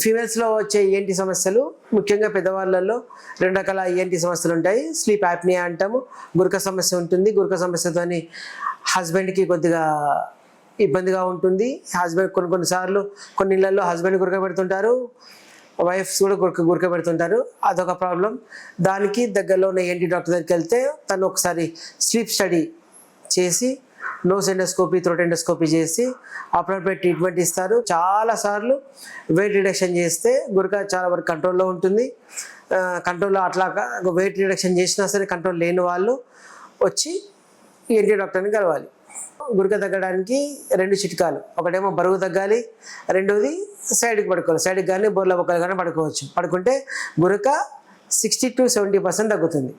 ఫీమేల్స్లో వచ్చే ఏంటి సమస్యలు ముఖ్యంగా పెద్దవాళ్ళల్లో 2 రకాల ఏంటి సమస్యలు ఉంటాయి. స్లీప్ యాప్నియా అంటాము, గురక సమస్య ఉంటుంది. గురక సమస్యతోని హస్బెండ్కి కొద్దిగా ఇబ్బందిగా ఉంటుంది. హస్బెండ్ కొన్నిసార్లు కొన్ని ఇళ్లలో హస్బెండ్ గురక పెడుతుంటారు, వైఫ్స్ కూడా గురక పెడుతుంటారు. అదొక ప్రాబ్లం. దానికి దగ్గరలో ఉన్న ఏంటి డాక్టర్ దగ్గరికి వెళ్తే తను ఒకసారి స్లీప్ స్టడీ చేసి నోస్ ఎండోస్కోపీ, థ్రోట్ ఎండోస్కోపీ చేసి అప్రోప్రియట్ ట్రీట్మెంట్ ఇస్తారు. చాలాసార్లు వెయిట్ రిడక్షన్ చేస్తే గురక చాలా వరకు కంట్రోల్లో ఉంటుంది. కంట్రోల్లో అట్లా వెయిట్ రిడక్షన్ చేసినా సరే కంట్రోల్ లేని వాళ్ళు వచ్చి ఏంటి డాక్టర్ని కలవాలి. గురక తగ్గడానికి 2 చిట్కాలు. ఒకటేమో బరువు తగ్గాలి, రెండోది సైడ్కి పడుకోవాలి. సైడ్కి కానీ బోర్ల బొక్కలు కానీ పడుకోవచ్చు. పడుకుంటే గురక 60 to 70% తగ్గుతుంది.